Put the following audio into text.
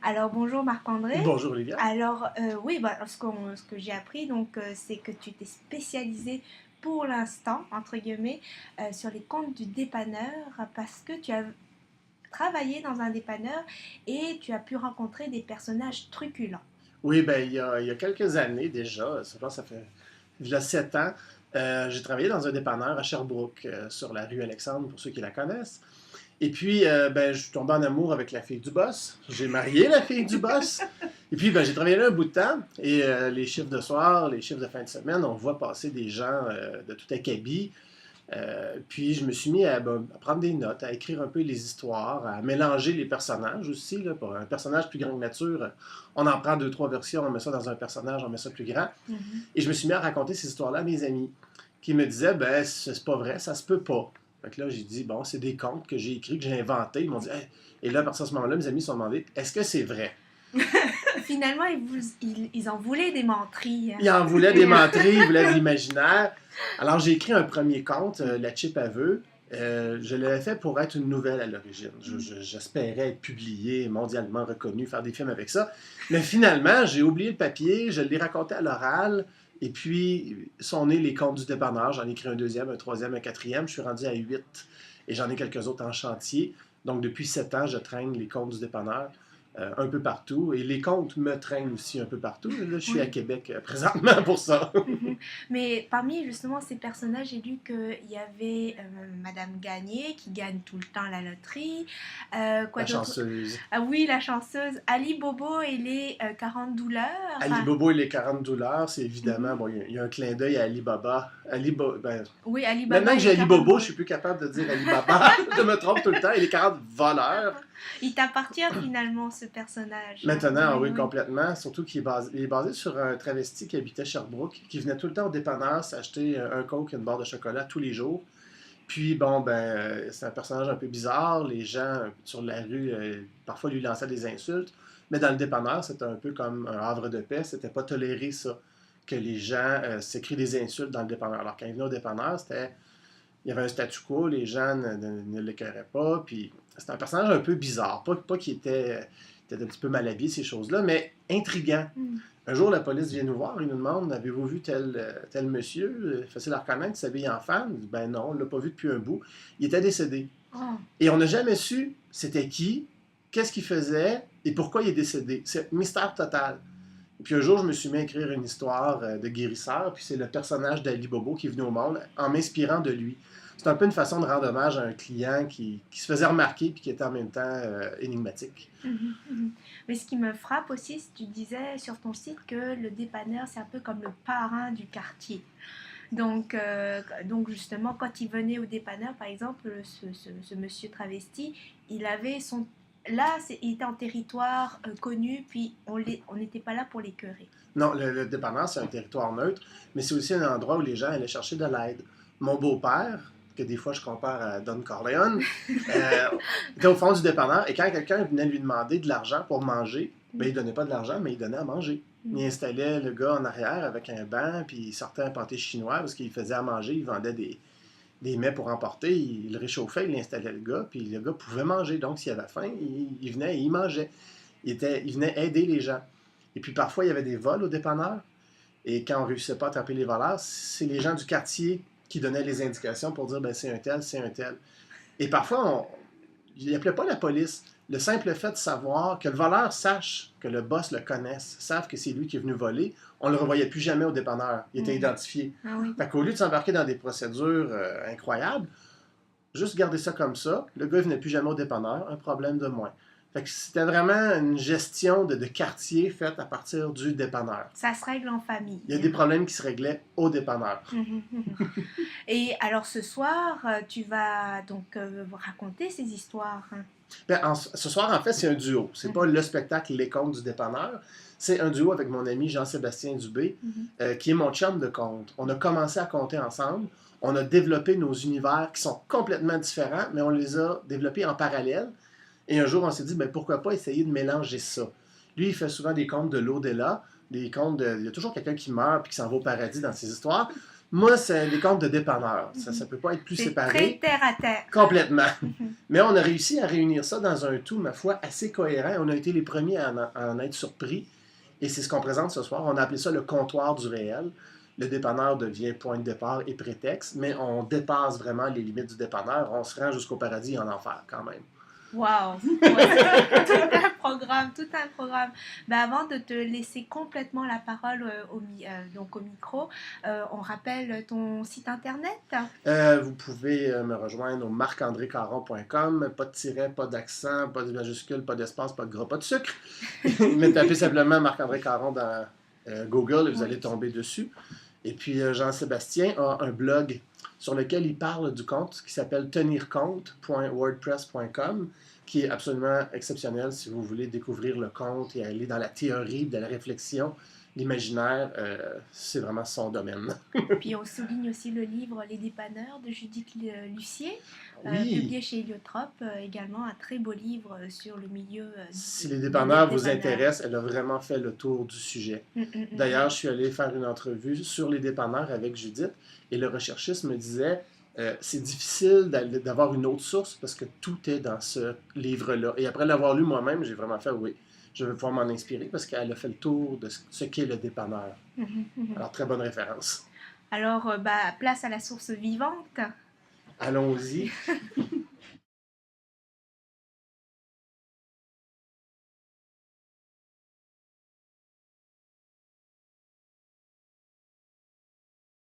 Alors bonjour Marc-André. Bonjour Olivia. Alors oui, ce que j'ai appris c'est que tu t'es spécialisé pour l'instant entre guillemets sur les comptes du dépanneur parce que tu as travaillé dans un dépanneur et tu as pu rencontrer des personnages truculents. Oui, ben, il y a quelques années déjà, je pense que ça fait il y a 7 ans, j'ai travaillé dans un dépanneur à Sherbrooke, sur la rue Alexandre, pour ceux qui la connaissent. Et puis, ben, je suis tombé en amour avec la fille du boss. J'ai marié la fille du boss. Et puis, ben, j'ai travaillé là un bout de temps. Et les chiffres de soir, les chiffres de fin de semaine, on voit passer des gens de tout acabit. Puis je me suis mis à prendre des notes, à écrire un peu les histoires, à mélanger les personnages aussi. Là, pour un personnage plus grand que nature, on en prend deux, trois versions, on met ça dans un personnage, on met ça plus grand. Mhm. Et je me suis mis à raconter ces histoires-là à mes amis, qui me disaient, ben, c'est pas vrai, ça se peut pas. Fait que là, j'ai dit, bon, c'est des contes que j'ai écrits, que j'ai inventés. Ils m'ont dit, hey. Et là, à partir de ce moment-là, mes amis se sont demandé, est-ce que c'est vrai? Finalement, ils en voulaient des menteries. Ils en voulaient des menteries, ils voulaient de l'imaginaire. Alors, j'ai écrit un premier conte, La Chip Aveu. Je l'avais fait pour être une nouvelle à l'origine. J'espérais être publié, mondialement reconnu, faire des films avec ça. Mais finalement, j'ai oublié le papier, je l'ai raconté à l'oral. Et puis, sont nés les contes du dépanneur. J'en ai écrit un deuxième, un troisième, un quatrième. Je suis rendu à 8. Et j'en ai quelques autres en chantier. Donc, depuis 7 ans, je traîne les contes du dépanneur un peu partout. Et les contes me traînent aussi un peu partout. Là, je suis à Oui. Québec présentement pour ça. Mhm. Mais parmi justement ces personnages, j'ai lu qu'il y avait Madame Gagné qui gagne tout le temps la loterie. Quoi La d'autre? chanceuse. Ah oui, la chanceuse. Ali Bobo et les 40 douleurs. Ali Bobo et les 40 douleurs, c'est évidemment, Mhm. bon, il y a un clin d'œil à Ali Baba. Ben, Oui, Ali maintenant Baba que et j'ai les Ali 40 Bobo, je voleurs. suis plus capable de dire Ali Baba. Je me trompe tout le temps. Et les 40 voleurs. Il t'appartient finalement ce personnage. Maintenant, Oui, oui, oui. complètement. Surtout qu'il est basé sur un travesti qui habitait Sherbrooke, qui venait tout le temps au dépanneur s'acheter un coke et une barre de chocolat tous les jours. Puis, bon, ben, c'est un personnage un peu bizarre. Les gens sur la rue, parfois lui lançaient des insultes. Mais dans le dépanneur, c'était un peu comme un havre de paix. C'était pas toléré, ça, que les gens s'écrient des insultes dans le dépanneur. Alors, quand ils venaient au dépanneur, il y avait un statu quo, les gens ne l'écœuraient pas. Puis, c'était un personnage un peu bizarre. Pas qu'il était un petit peu mal habillé, ces choses-là, mais intriguant. Mm. Un jour, la police vient nous voir, il nous demande, avez-vous vu tel monsieur? Facile à reconnaître, il s'habille en femme. Ben non, on ne l'a pas vu depuis un bout. Il était décédé. Oh. Et on n'a jamais su c'était qui, qu'est-ce qu'il faisait et pourquoi il est décédé. C'est mystère total. Et puis un jour, je me suis mis à écrire une histoire de guérisseur, puis c'est le personnage d'Ali Bobo qui est venu au monde en m'inspirant de lui. C'est un peu une façon de rendre hommage à un client qui se faisait remarquer puis qui était en même temps énigmatique. Mhm, mhm. Mais ce qui me frappe aussi, c'est que tu disais sur ton site que le dépanneur, c'est un peu comme le parrain du quartier. Donc justement, quand il venait au dépanneur, par exemple, ce monsieur travesti, il avait son... Là, il était en territoire connu, puis on n'était pas là pour l'écœurer. Non, le dépanneur, c'est un territoire neutre, mais c'est aussi un endroit où les gens allaient chercher de l'aide. Mon beau-père, que des fois je compare à Don Corleone, était au fond du dépanneur, et quand quelqu'un venait lui demander de l'argent pour manger, ben, il donnait pas de l'argent, mais il donnait à manger. Il installait le gars en arrière avec un banc, puis il sortait un pâté chinois parce qu'il faisait à manger, il vendait des mets pour emporter, il le réchauffait, il installait le gars, puis le gars pouvait manger. Donc, s'il avait faim, il venait et il mangeait. Il venait aider les gens. Et puis, parfois, il y avait des vols au dépanneur. Et quand on ne réussissait pas à attraper les voleurs, c'est les gens du quartier qui donnaient les indications pour dire ben, c'est un tel, c'est un tel. Et parfois, il n'appelait pas la police. Le simple fait de savoir que le voleur sache que le boss le connaisse, savent que c'est lui qui est venu voler, on ne le revoyait plus jamais au dépanneur. Il était identifié. Ah oui. Fait qu'au lieu de s'embarquer dans des procédures incroyables, juste garder ça comme ça, le gars ne venait plus jamais au dépanneur, un problème de moins. Fait que c'était vraiment une gestion de quartier faite à partir du dépanneur. Ça se règle en famille. Il y a des problèmes qui se réglaient au dépanneur. Mhm, mhm. Et alors ce soir, tu vas donc raconter ces histoires. Ben, ce soir, en fait, c'est un duo. C'est pas le spectacle Les Contes du dépanneur. C'est un duo avec mon ami Jean-Sébastien Dubé, Mhm. qui est mon chum de conte. On a commencé à compter ensemble. On a développé nos univers qui sont complètement différents, mais on les a développés en parallèle. Et un jour, on s'est dit, ben, pourquoi pas essayer de mélanger ça. Lui, il fait souvent des contes de l'au-delà, des contes de... Il y a toujours quelqu'un qui meurt puis qui s'en va au paradis dans ses histoires. Moi, c'est des comptes de dépanneurs. Ça ne peut pas être plus C'est très séparé. terre à terre. Complètement. Mais on a réussi à réunir ça dans un tout, ma foi, assez cohérent. On a été les premiers à en être surpris. Et c'est ce qu'on présente ce soir. On a appelé ça le comptoir du réel. Le dépanneur devient point de départ et prétexte, mais on dépasse vraiment les limites du dépanneur. On se rend jusqu'au paradis et en enfer quand même. Waouh! Ouais, tout un programme, tout un programme. Ben, avant de te laisser complètement la parole donc au micro, on rappelle ton site internet. Vous pouvez me rejoindre au marc-andré-caron.com. Pas de tiret, pas d'accent, pas de majuscule, pas d'espace, pas de gras, pas de sucre. Mais tapez simplement Marc-André Caron dans Google et vous allez Oui. tomber dessus. Et puis Jean-Sébastien a un blog sur lequel il parle du compte qui s'appelle tenircompte.wordpress.com, qui est absolument exceptionnel si vous voulez découvrir le compte et aller dans la théorie, de la réflexion, l'imaginaire. C'est vraiment son domaine. Puis on souligne aussi le livre Les dépanneurs de Judith Lucier, Oui, publié chez Héliotrope, également un très beau livre sur le milieu si les des dépanneurs vous dépanneurs. intéressent, elle a vraiment fait le tour du sujet. D'ailleurs, je suis allé faire une entrevue sur les dépanneurs avec Judith et le recherchiste me disait c'est difficile d'avoir une autre source parce que tout est dans ce livre-là. Et après l'avoir lu moi-même, j'ai vraiment fait oui, je vais pouvoir m'en inspirer parce qu'elle a fait le tour de ce qu'est le dépanneur. Alors, très bonne référence. Alors, bah, place à la source vivante. Allons-y.